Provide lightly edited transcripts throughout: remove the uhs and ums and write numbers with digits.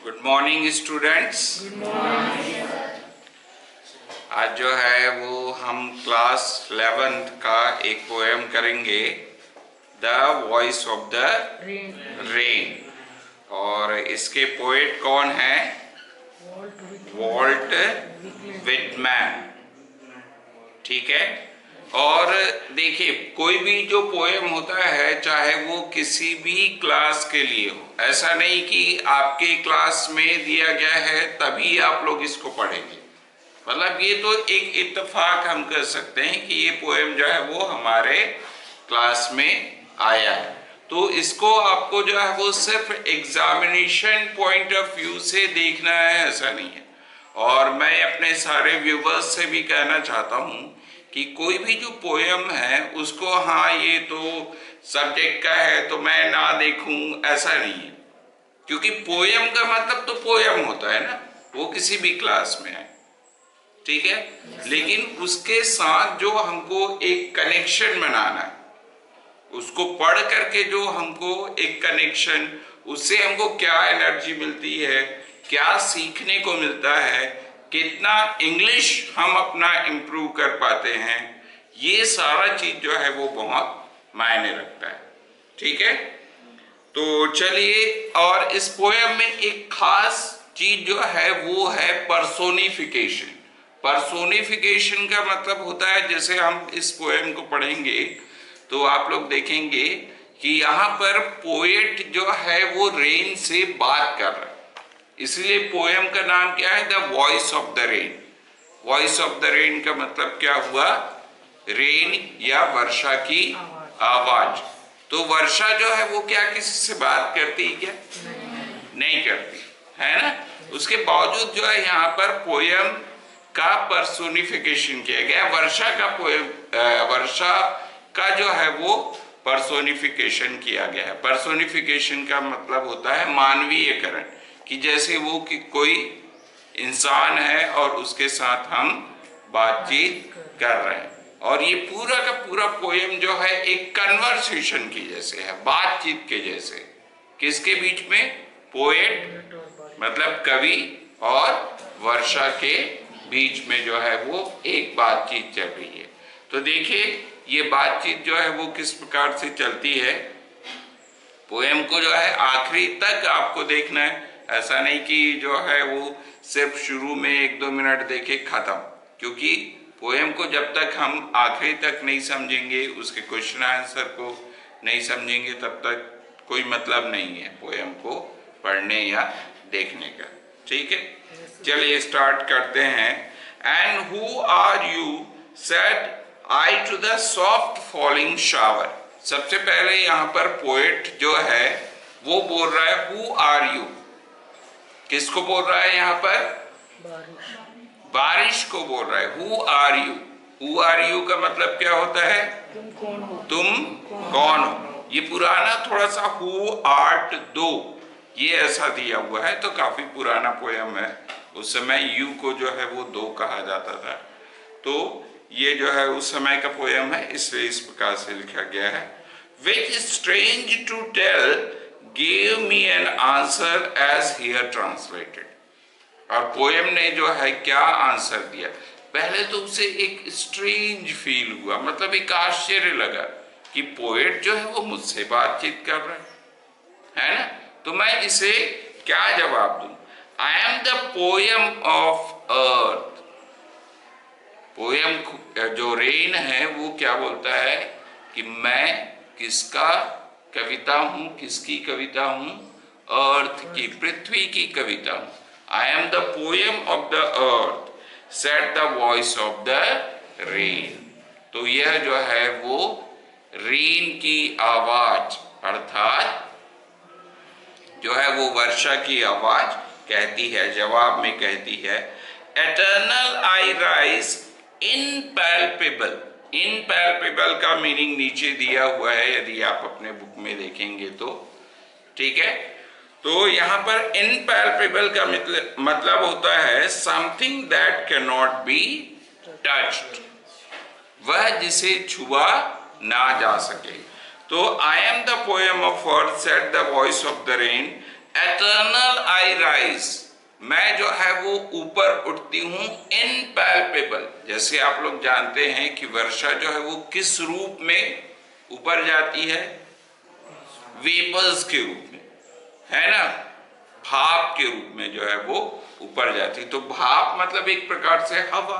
Good morning students. आज जो है वो हम क्लास 11th का एक पोएम करेंगे, the voice of the rain. और इसके पोएट कौन है? Walt Whitman. ठीक है। और देखिए, कोई भी जो पोएम होता है, चाहे वो किसी भी क्लास के लिए हो, ऐसा नहीं कि आपके क्लास में दिया गया है तभी आप लोग इसको पढ़ेंगे। मतलब ये तो एक इत्तेफाक हम कर सकते हैं कि ये पोएम जो है वो हमारे क्लास में आया है, तो इसको आपको जो है वो सिर्फ एग्जामिनेशन पॉइंट ऑफ व्यू से देखना है, ऐसा नहीं है। और मैं अपने सारे व्यूवर्स से भी कहना चाहता हूँ कि कोई भी जो पोएम है उसको हाँ ये तो सब्जेक्ट का है तो मैं ना देखूं, ऐसा नहीं है। क्योंकि पोएम का मतलब तो पोएम होता है ना, वो किसी भी क्लास में है, ठीक है। लेकिन उसके साथ जो हमको एक कनेक्शन बनाना है, उसको पढ़ करके जो हमको एक कनेक्शन, उससे हमको क्या एनर्जी मिलती है, क्या सीखने को मिलता है, कितना इंग्लिश हम अपना इम्प्रूव कर पाते हैं, ये सारा चीज जो है वो बहुत मायने रखता है, ठीक है। तो चलिए, और इस पोएम में एक खास चीज जो है वो है पर्सोनिफिकेशन। पर्सोनिफिकेशन का मतलब होता है, जैसे हम इस पोएम को पढ़ेंगे तो आप लोग देखेंगे कि यहाँ पर पोएट जो है वो रेन से बात कर रहा है, इसलिए पोएम का नाम क्या है? The voice of the rain. Voice of the rain का मतलब क्या हुआ? रेन या वर्षा की आवाज। तो वर्षा जो है वो क्या किसी से बात करती है क्या? नहीं करती है ना। उसके बावजूद जो है यहाँ पर पोएम का पर्सोनिफिकेशन किया गया। वर्षा का पोएम, वर्षा का जो है वो पर्सोनिफिकेशन किया गया है। पर्सोनिफिकेशन का मतलब होता है मानवीयकरण, कि जैसे वो कि कोई इंसान है और उसके साथ हम बातचीत कर रहे हैं। और ये पूरा का पूरा पोएम जो है एक कन्वर्सेशन की जैसे है, बातचीत के जैसे। किसके बीच में? पोएट मतलब कवि और वर्षा के बीच में जो है वो एक बातचीत चल रही है। तो देखिए, ये बातचीत जो है वो किस प्रकार से चलती है। पोएम को जो है आखिरी तक आपको देखना है, ऐसा नहीं कि जो है वो सिर्फ शुरू में 1-2 मिनट देखे खत्म। क्योंकि पोएम को जब तक हम आखिरी तक नहीं समझेंगे, उसके क्वेश्चन आंसर को नहीं समझेंगे, तब तक कोई मतलब नहीं है पोएम को पढ़ने या देखने का, ठीक है। चलिए स्टार्ट करते हैं। And who are you said I to the soft falling shower. सबसे पहले यहाँ पर पोएट जो है वो बोल रहा है हु आर यू। किसको बोल रहा है यहाँ पर? बारिश को बोल रहा है। Who are you. Who are you का मतलब क्या होता है? तुम कौन हो। ये पुराना थोड़ा सा हु आर्ट दो, ये ऐसा दिया हुआ है, तो काफी पुराना पोएम है। उस समय यू को जो है वो दो कहा जाता था, तो ये जो है उस समय का पोएम है, इसलिए इस प्रकार से लिखा गया है। Which strange to tell gave me an answer as here translated। और पोएम ने जो है क्या आंसर दिया? पहले तो उसे एक स्ट्रेंज फील हुआ, मतलब एक आश्चर्य लगा कि पोएट जो है वो मुझसे बातचीत कर रहा है ना। तो मैं इसे क्या जवाब दूं? I am the poem of earth. Poem जो रेन है वो क्या बोलता है कि मैं किसका कविता हूं? किसकी कविता हूं? अर्थ की, पृथ्वी की कविता हूं। I am the poem of the earth, said the voice of the rain. तो यह जो है वो रेन की आवाज, अर्थात जो है वो वर्षा की आवाज कहती है, जवाब में कहती है। एटर्नल आई राइज इनपैल्पेबल। इनपैल्पेबल का मीनिंग नीचे दिया हुआ है, यदि आप अपने बुक में देखेंगे तो, ठीक है। तो यहाँ पर इनपैल्पेबल का मतलब होता है something that can not be touched, वह जिसे छुआ ना जा सके। तो I am the poem of earth, said the voice of the rain, eternal I rise, मैं जो है वो ऊपर उठती हूँ। इनपैल्पेबल, जैसे आप लोग जानते हैं कि वर्षा जो है वो किस रूप में ऊपर जाती है? वेपर्स के रूप में, है ना, भाप के रूप में जो है वो ऊपर जाती। तो भाप मतलब एक प्रकार से हवा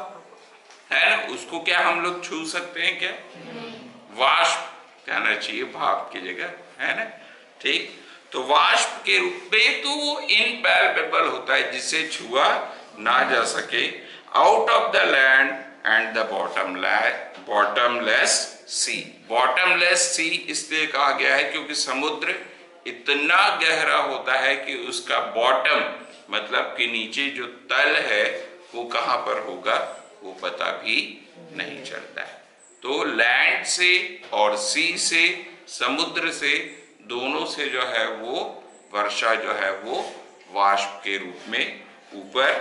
है ना, उसको क्या हम लोग छू सकते हैं क्या? वाष्प कहना चाहिए भाप की जगह, है ना, ठीक। तो वाष्प के रूप में तो वो इनपैल्पेबल होता है, जिसे छुआ ना जा सके। Out of the land and the bottomless sea, bottomless sea इसलिए कहा गया है क्योंकि समुद्र इतना गहरा होता है कि उसका बॉटम मतलब कि नीचे जो तल है वो कहां पर होगा वो पता भी नहीं चलता है। तो लैंड से और सी से, समुद्र से, दोनों से जो है वो वर्षा जो है वो वाष्प के रूप में ऊपर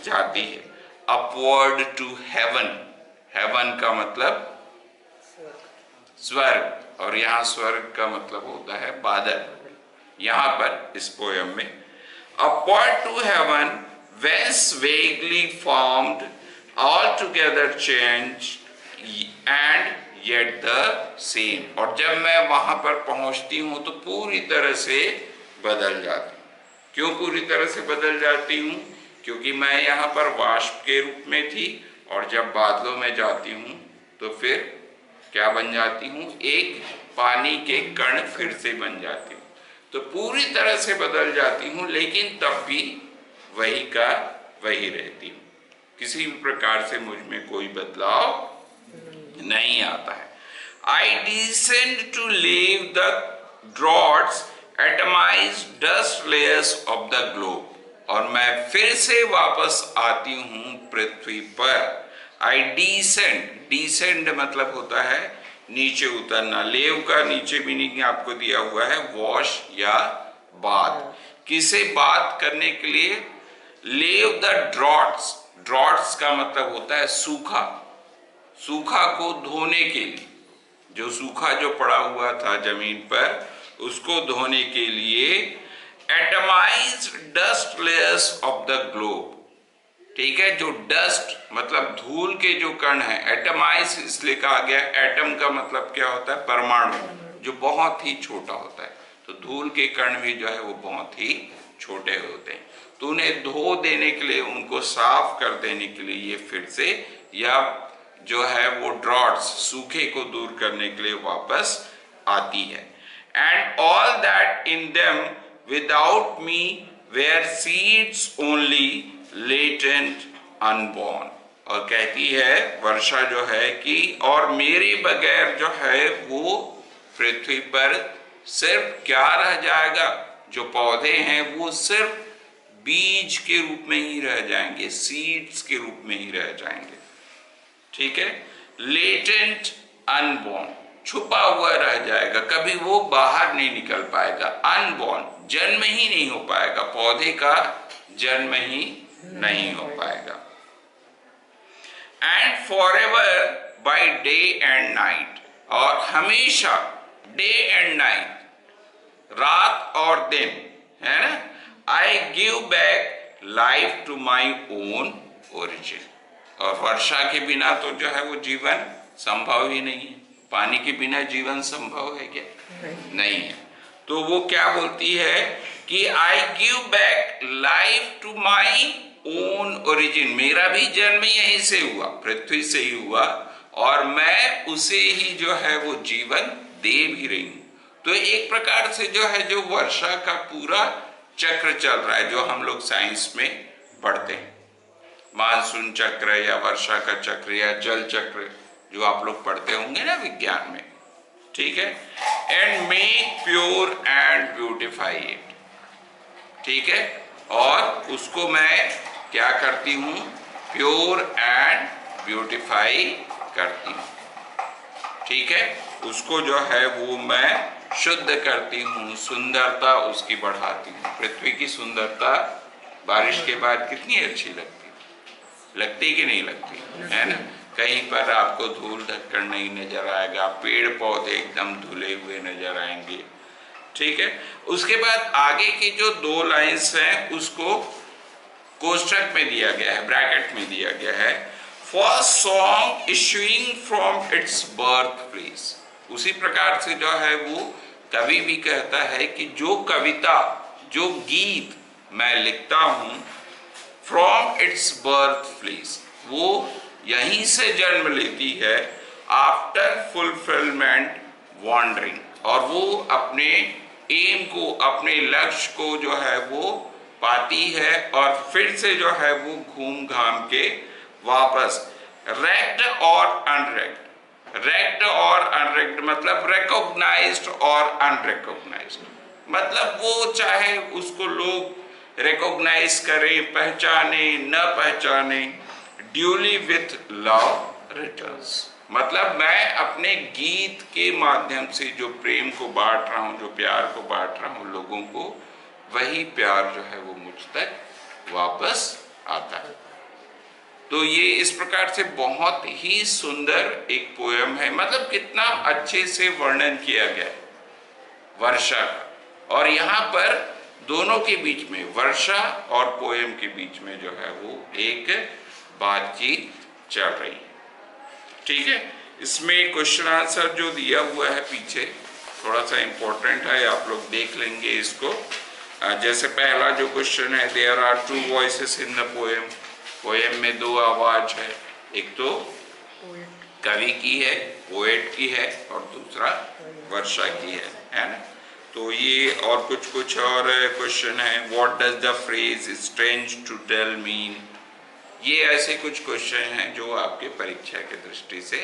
जाती है। अपवर्ड टू हेवन, हेवन का मतलब स्वर्ग, और यहाँ स्वर्ग का मतलब होता है बादल। यहाँ पर इस पोयम में upward to heaven, whence vaguely formed, altogether changed and yet the same, और जब मैं वहां पर पहुंचती हूं तो पूरी तरह से बदल जाती हूँ। क्यों पूरी तरह से बदल जाती हूँ? क्योंकि मैं यहाँ पर वाष्प के रूप में थी, और जब बादलों में जाती हूँ तो फिर क्या बन जाती हूँ? एक पानी के कण फिर से बन जाती हूँ। तो पूरी तरह से बदल जाती हूँ, लेकिन तब भी वही का वही रहती हूँ। किसी भी प्रकार से मुझ में कोई बदलाव नहीं आता है। I descend to leave the draughts, atomized dust layers of the globe, और मैं फिर से वापस आती हूँ पृथ्वी पर। I descend, descend मतलब होता है नीचे उतरना। लेव का नीचे मीनिंग आपको दिया हुआ है वॉश या बात। किसे बात करने के लिए? लेव द ड्रॉट्स, ड्रॉट्स का मतलब होता है सूखा, सूखा को धोने के लिए, जो सूखा जो पड़ा हुआ था जमीन पर उसको धोने के लिए। Atomized dust layers of the globe, ठीक है, जो डस्ट मतलब धूल के जो कण है, एटमाइज इसलिए कहा गया। एटम का मतलब क्या होता है? परमाणु, जो बहुत ही छोटा होता है। तो धूल के कण भी जो है वो बहुत ही छोटे होते हैं। तो उन्हें धो देने के लिए, उनको साफ कर देने के लिए ये फिर से या जो है वो ड्रॉट्स, सूखे को दूर करने के लिए वापस आती है। And all that in them without me were seeds only latent unborn, और कहती है वर्षा जो है कि और मेरे बगैर जो है वो पृथ्वी पर सिर्फ क्या रह जाएगा? जो पौधे हैं वो सिर्फ बीज के रूप में ही रह जाएंगे, सीड्स के रूप में ही रह जाएंगे, ठीक है। लेटेंट अनबॉर्न, छुपा हुआ रह जाएगा, कभी वो बाहर नहीं निकल पाएगा। अनबॉर्न, जन्म ही नहीं हो पाएगा, पौधे का जन्म ही नहीं हो पाएगा। And forever by day and night, और हमेशा डे एंड नाइट, रात और दिन, है ना। I give back life to my own origin, और वर्षा के बिना तो जो है वो जीवन संभव ही नहीं है। पानी के बिना जीवन संभव है क्या? नहीं है। तो वो क्या बोलती है कि I give back life to my own origin, मेरा भी जन्म यहीं से हुआ, पृथ्वी से ही हुआ, और मैं उसे ही जो है वो जीवन दे भी रही हूं। तो एक प्रकार से जो है जो वर्षा का पूरा चक्र चल रहा है, जो हम लोग साइंस में पढ़ते हैं, मानसून चक्र या वर्षा का चक्र या जल चक्र, जो आप लोग पढ़ते होंगे ना विज्ञान में, ठीक है। And make pure and beautify it, ठीक है, और उसको मैं क्या करती हूँ? प्योर एंड ब्यूटिफाई करती हूँ, ठीक है। उसको जो है वो मैं शुद्ध करती हूँ, सुंदरता उसकी बढ़ाती हूँ। पृथ्वी की सुंदरता बारिश के बाद कितनी अच्छी लगती कि नहीं लगती, है ना। कहीं पर आपको धूल ढक्कन नहीं नजर आएगा, पेड़ पौधे एकदम धुले हुए नजर आएंगे, ठीक है। उसके बाद आगे की जो 2 लाइंस हैं उसको कोष्ठक में दिया गया है, ब्रैकेट में दिया गया है, for song issuing from its birth place. उसी प्रकार से जो है वो कवि भी कहता है कि जो कविता, जो गीत मैं लिखता हूं फ्रॉम इट्स बर्थ प्लेस, वो यहीं से जन्म लेती है, आफ्टर फुलफिलमेंट वॉन्डरिंग, और वो अपने एम को, अपने लक्ष्य को जो है वो पाती है और फिर से जो है वो घूम घाम के वापस रेक्ट और अनरेक्ट, रेक्ट और अनरेक्ट मतलब रिकॉग्नाइज्ड और अनरिकॉग्नाइज्ड, मतलब वो चाहे उसको लोग रिकॉग्नाइज करें, पहचाने न पहचाने, ड्यूली विथ लव रिटर्न्स, मतलब मैं अपने गीत के माध्यम से जो प्रेम को बांट रहा हूं, जो प्यार को बांट रहा हूं लोगों को, वही प्यार जो है वो मुझ तक वापस आता है। तो ये इस प्रकार से बहुत ही सुंदर एक पोयम है, मतलब कितना अच्छे से वर्णन किया गया है वर्षा का, और यहाँ पर दोनों के बीच में, वर्षा और पोयम के बीच में जो है वो एक बातचीत चल रही है। ठीक है, इसमें क्वेश्चन आंसर जो दिया हुआ है पीछे थोड़ा सा इंपॉर्टेंट है, आप लोग देख लेंगे इसको। जैसे पहला जो क्वेश्चन है, there are 2 voices in the poem, poem में 2 आवाज है, एक तो कवि की है, पोएट की है, और दूसरा वर्षा की है ना। तो ये और कुछ और क्वेश्चन है, what does the phrase strange to tell mean, ये ऐसे कुछ क्वेश्चन हैं जो आपके परीक्षा की दृष्टि से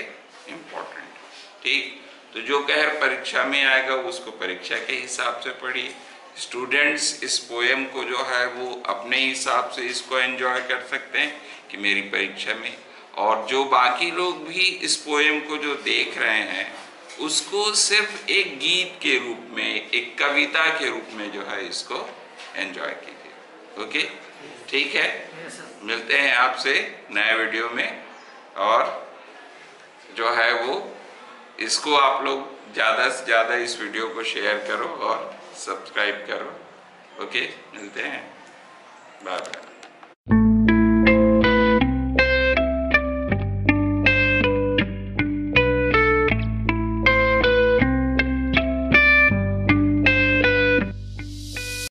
इम्पोर्टेंट। ठीक, तो जो कह परीक्षा में आएगा उसको परीक्षा के हिसाब से पढ़िए। स्टूडेंट्स इस पोएम को जो है वो अपने हिसाब से इसको एंजॉय कर सकते हैं कि मेरी परीक्षा में, और जो बाकी लोग भी इस पोएम को जो देख रहे हैं उसको सिर्फ एक गीत के रूप में, एक कविता के रूप में जो है इसको एंजॉय कीजिए। ओके, ठीक है, मिलते हैं आपसे नए वीडियो में, और जो है वो इसको आप लोग ज़्यादा से ज़्यादा इस वीडियो को शेयर करो और सब्सक्राइब करो। ओके, मिलते हैं, बाय बाय।